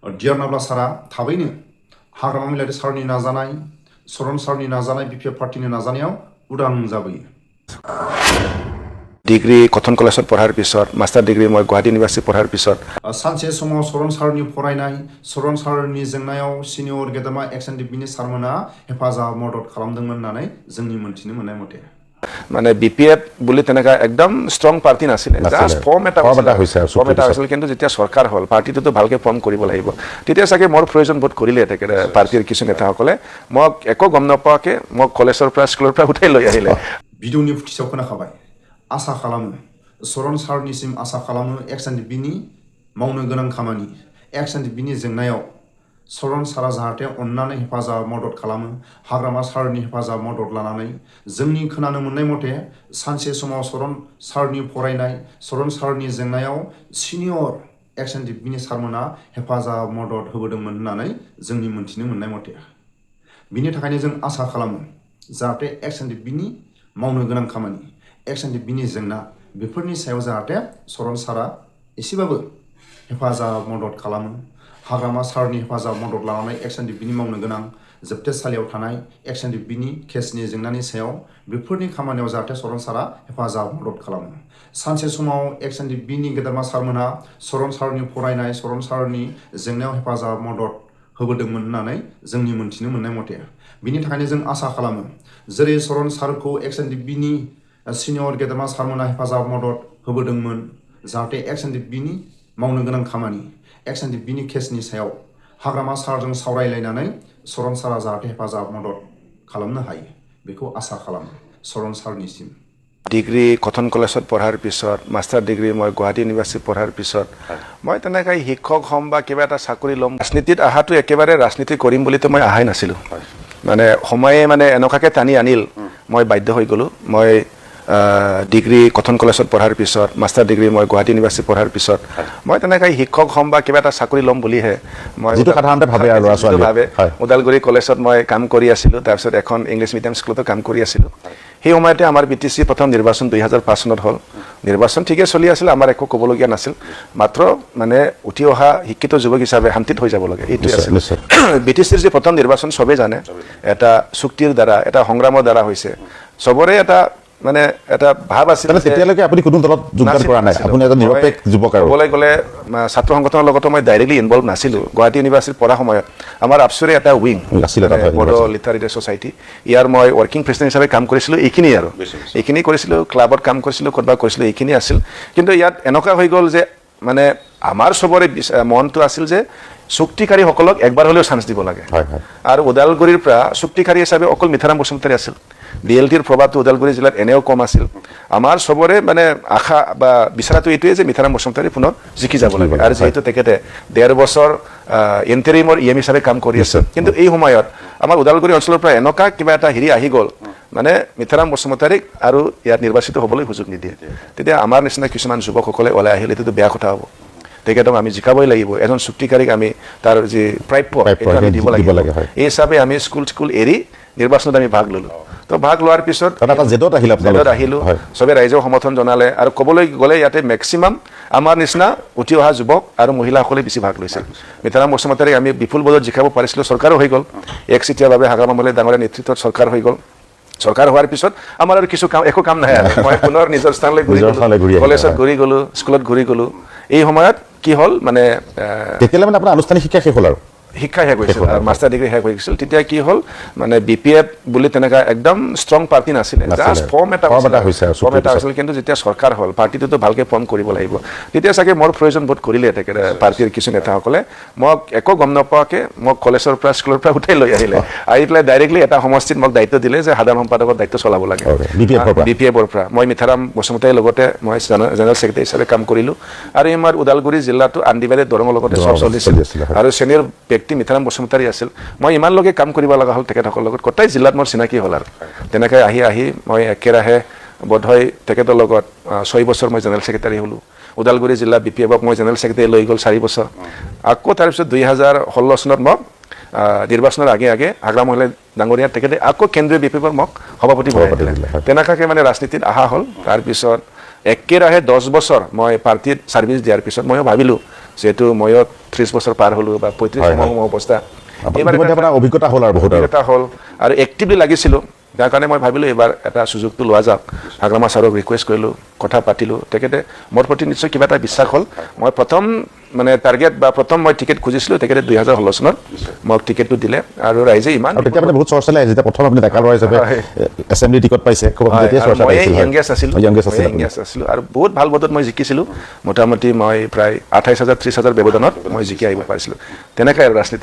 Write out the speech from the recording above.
Dear नाब्ला सारा थाबैनो हाग्रामा मिलायारि सारनि नाजानाय चरण सारनि नाजानाय बिपिएफ पार्टीनि नाजानायाव उदां जाबोयो। ডিগ্ৰী কটন কলেজত পঢ়াৰ পিছত মাষ্টাৰ ডিগ্ৰী মই গুৱাহাটী ইউনিভাৰ্চিটি পঢ়াৰ পিছত सानसे समाव चरण सारनि फरायनाय चरण सारनि जेंनायाव सिनियर गेदेमा एक्सएनडिपिनि सारमोना हेफाजाब मदद खालामदोंमोन होननानै जोंनि मोनथिनो मोननाय मथे মানে বিপিএফ বুলি তেনেকা একদম ষ্ট্ৰং পাৰ্টি নাছিলে জাষ্ট ফৰ্ম এটা হৈছিল কিন্তু যেতিয়া চৰকাৰ হ'ল পাৰ্টিটোতো ভালকে ফৰ্ম কৰিব লাগিব তেতিয়া চাগে মোৰ প্ৰয়োজন বোধ কৰিলে তেখেতে পাৰ্টিৰ কিছু নেতাসকলে মোক একো গম নাপাৱাকে মোক কলেজৰ পৰা স্কুলৰ পৰা উঠাই লৈ আহিলে भिडिअनि फुटिसाव खोनाखाबाय आसा खालामो चरण सारनिसिम आसा खालामो एक्सएनडिपिनि मावनो गोनां खामानि एक्सएनडिपिनि जेंनायाव चरण सारा जाहाथे अन्नानै हेफाजाब मदद खालामो हाग्रामा सारनि हेफाजाब मदद लानानै जोंनि खोनानो मोननाय मथे सानसे समाव चरण सारनि फरायनाय चरण सारनि जेंनायाव सिनियर एक्सएनडिपिनि सारमोना हेफाजाब मदद होबोदोंमोन होननानै जोंनि मोनथिनो मोननाय मथे बिनि थाखायनो जों आसा खालामो जाहाथे एक्सएनडिपिनि मावनो गोनां खामानि एक्सएनडिपिनि जेंना बेफोरनि सायाव जाहाथे चरण सारा एसेबाबो हेफाजाब मदद खालामो हाग्रामा सारनि हेफाजाब मदद लानानै एक्सएनडिपिनि मावनो गोनां जोबथेसालियाव थानाय एक्सएनडिपिनि केसनि जेंनानि सायाव बेफोरनि खामानियाव जाहाथे चरण सारा हेफाजाब मदद खालामो सानसे समाव एक्सएनडिपिनि गेदेमा सारमोना चरण सारनि फरायनाय चरण सारनि जेंनायाव हेफाजाब मदद होबोदोंमोन होननानै जोंनि मोनथिनो मोननाय मथे बिनि थाखायनो जों आसा खालामो जेरै चरण सारखौ एक्सएनडिपिनि सिनियर गेदेमा सारमोना हेफाजाब मदद होबोदोंमोन जाहाथे एक्सएनडिपिनि मावनो गोनां खामानि एक्सएनडिपिनि केसनि सायाव हाग्रामा सारजों सावरायलायनानै चरण सारा जाहाथे हेफाजाब मदद खालामनो हायो बेखौ आसा खालामो चरण सारनिसिम ডিগ্ৰী কটন কলেজত পঢ়াৰ পিছত মাষ্টাৰ ডিগ্ৰী মই গুৱাহাটী ইউনিভাৰ্চিটি পঢ়াৰ পিছত মই তেনেকৈ শিক্ষক হ'ম বা কিবা এটা চাকৰি ল'ম ৰাজনীতিত অহাটো একেবাৰে ৰাজনীতি কৰিম বুলিতো মই আহাই নাছিলোঁ মানে সময়ে মানে এনেকুৱাকৈ টানি আনিল মই বাধ্য হৈ গ'লোঁ মই ডিগ্ৰী কটন কলেজত পঢ়াৰ পিছত মাষ্টাৰ ডিগ্ৰী মই গুৱাহাটী ইউনিভাৰ্চিটি পঢ়াৰ পিছত মই তেনেকৈ শিক্ষক হ'ম বা কিবা এটা চাকৰি ল'ম বুলিহে মই সাধাৰণতে ভাবে আৰু ল'ৰা ছোৱালী ভাবে ওদালগুৰি কলেজত মই কাম কৰি আছিলোঁ তাৰপিছত এখন ইংলিছ মিডিয়াম স্কুলতো কাম কৰি আছিলোঁ সেই সময়তে আমাৰ বিটিচি প্ৰথম নিৰ্বাচন 2005 চনত হ'ল নিৰ্বাচন ঠিকে চলি আছিল আমাৰ একো ক'বলগীয়া নাছিল মাত্ৰ মানে উঠি অহা শিক্ষিত যুৱক হিচাপে শান্তিত হৈ যাব লাগে এইটো আছিল বিটিচিৰ যে প্ৰথম নিৰ্বাচন সবেই জানে এটা চুক্তিৰ দ্বাৰা এটা সংগ্ৰামৰ দ্বাৰা হৈছে সবৰে এটা মানে এটা ভাব আছিল তেতিয়ালৈকে আপুনি কোনো দলত যোগদান কৰা নাই আপুনি এটা নিৰপেক্ষ যুৱক আৰু ক'বলৈ গ'লে ছাত্ৰ সংগঠনৰ লগতো মই ডাইৰেক্টলি ইনভলভ নাছিলোঁ গুৱাহাটী ইউনিভাৰ্চিটিত পঢ়া সময়ত আমাৰ আপচুৰে এটা উইং আছিল বড়ো লিটাৰেৰী ছ'চাইটি ইয়াৰ মই ৱৰ্কিং প্ৰেচিডেণ্ট হিচাপে কাম কৰিছিলোঁ এইখিনি আৰু এইখিনি কৰিছিলোঁ ক্লাবত কাম কৰিছিলোঁ ক'ৰবাত কৰিছিলোঁ এইখিনি আছিল কিন্তু ইয়াত এনেকুৱা হৈ গ'ল যে মানে আমাৰ চবৰে মনটো আছিল যে চুক্তিকাৰীসকলক একবাৰ হ'লেও চান্স দিব লাগে আৰু ওদালগুৰিৰ পৰা চুক্তিকাৰী হিচাপে অকল মিঠাৰাম বসুমতাৰী আছিল ডিএলটিৰ প্ৰভাৱটো ওদালগুৰি জিলাত এনেও কম আছিল আমাৰ চবৰে মানে আশা বা বিচাৰাটো এইটোৱে যে মিঠাৰাম বসুমতাৰী পুনৰ জিকি যাব লাগে আৰু যিহেতু তেখেতে 1.5 বছৰ ইণ্টাৰিমৰ ইএম হিচাপে কাম কৰি আছে কিন্তু এই সময়ত আমাৰ ওদালগুৰি অঞ্চলৰ পৰা এনেকুৱা কিবা এটা হেৰি আহি গ'ল মানে মিঠাৰাম বসুমতাৰীক আৰু ইয়াত নিৰ্বাচিত হ'বলৈ সুযোগ নিদিয়ে তেতিয়া আমাৰ নিচিনা কিছুমান যুৱকসকলে ওলাই আহিল এইটোতো বেয়া কথা হ'ব তেখেতক আমি জিকাবই লাগিব এজন চুক্তিকাৰীক আমি তাৰ যি প্ৰাপ্য আমি দিব লাগিব এই হিচাপে আমি স্কুল এৰি নিৰ্বাচনত আমি ভাগ ল'লোঁ তো ভাগ লোৱাৰ পিছত জেদত আহিলোঁ চবে ৰাইজক সমৰ্থন জনালে আৰু ক'বলৈ গ'লে ইয়াতে মেক্সিমাম আমাৰ নিচিনা উঠি অহা যুৱক আৰু মহিলাসকলে বেছি ভাগ লৈছিল মিঠাৰাম বসুমতাৰীক আমি বিপুল বলত জিকাব পাৰিছিলোঁ চৰকাৰো হৈ গ'ল একচিটিয়াভাৱে হাগ্ৰামা মহলে ডাঙৰীয়া নেতৃত্বত চৰকাৰ হৈ গ'ল চৰকাৰ হোৱাৰ পিছত আমাৰ আৰু কিছু কাম একো কাম নাই আৰু মই পুনৰ নিজৰ স্থানলৈ কলেজত ঘূৰি গ'লোঁ স্কুলত ঘূৰি গ'লোঁ এই সময়ত কি হ'ল মানে তেতিয়ালৈ মানে আপোনাৰ আনুষ্ঠানিক শিক্ষা শেষ হ'ল আৰু শিক্ষা শেষ হৈছিল মাষ্টাৰ ডিগ্ৰী শেষ হৈ গৈছিল তেতিয়া কি হ'ল মানে বিপিএফ বুলি তেনেকা একদম ষ্ট্ৰং পাৰ্টি নাছিলে জাষ্ট ফৰ্ম এটা হৈছিল কিন্তু যেতিয়া চৰকাৰ হ'ল পাৰ্টিটোতো ভালকে ফৰ্ম কৰিব লাগিব তেতিয়া চাগে মোৰ প্ৰয়োজন বোধ কৰিলে তেখেতে পাৰ্টিৰ কিছু নেতাসকলে মোক একো গম নাপাৱাকে মোক কলেজৰ পৰা স্কুলৰ পৰা উঠাই লৈ আহিলে আহি পেলাই ডাইৰেক্টলি এটা সমষ্টিত মোক দায়িত্ব দিলে যে সাধাৰণ সম্পাদকৰ দায়িত্ব চলাব লাগে বিপিএফৰ পৰা মই মিঠাৰাম বসুমতাৰীৰ লগতে মই জেনেৰেল ছেক্ৰেটাৰী হিচাপে কাম কৰিলোঁ আৰু আমাৰ ওদালগুৰি জিলাটো আনডিভাইডেড দৰঙৰ লগতে চব চলিছিল আৰু চেনিয়ৰ মিঠাৰাম বসুমতাৰী আছিল মই ইমানলৈকে কাম কৰিব লগা হ'ল তেখেতসকলৰ লগত গোটেই জিলাত মোৰ চিনাকি হ'ল আৰু তেনেকৈ আহি মই একেৰাহে বোধহয় তেখেতৰ লগত 6 বছৰ মই জেনেৰেল ছেক্ৰেটাৰী হ'লোঁ ওদালগুৰি জিলা বিপিএফক মই জেনেৰেল ছেক্ৰেটাৰী লৈ গ'ল 4 বছৰ আকৌ তাৰপিছত 2016 চনত মোক নিৰ্বাচনৰ আগে হাগ্ৰামা মহলে ডাঙৰীয়া তেখেতে আকৌ কেন্দ্ৰীয় বিপিএফৰ মোক সভাপতি বনাই দিলে তেনেকুৱাকৈ মানে ৰাজনীতিত অহা হ'ল তাৰপিছত একেৰাহে 10 বছৰ মই পাৰ্টিত ছাৰ্ভিচ দিয়াৰ পিছত মই ভাবিলোঁ যিহেতু ময়ো 30 বছৰ পাৰ হ'লোঁ বা 35 সময় অৱস্থা আপোনাৰ অভিজ্ঞতা হ'ল আৰু বহুত অভিজ্ঞতা হ'ল আৰু এক্টিভলি লাগিছিলোঁ যাৰ কাৰণে মই ভাবিলোঁ এইবাৰ এটা সুযোগটো লোৱা যাওক হাগ্ৰামা ছাৰক ৰিকুৱেষ্ট কৰিলোঁ কথা পাতিলোঁ তেখেতে মোৰ প্ৰতি নিশ্চয় কিবা এটা বিশ্বাস হ'ল মই প্ৰথম মানে টাৰ্গেট বা প্ৰথম মই টিকেট খুজিছিলোঁ তেখেতে 2016 চনত মোক টিকেটটো দিলে আৰু ৰাইজে ইমান তেতিয়া মানে বহুত চৰ্চা লাগিছে যেতিয়া প্ৰথম আপুনি ডেকা ল'ৰা হিচাপে এছেম্বলি টিকট পাইছে মই য়াংগেষ্ট আছিলোঁ আৰু বহুত ভাল ভোটত মই জিকিছিলোঁ মোটামুটি মই প্ৰায় 28,000 30,000 ব্যৱধানত মই জিকি আহিব পাৰিছিলোঁ তেনেকৈ আৰু ৰাজনীতি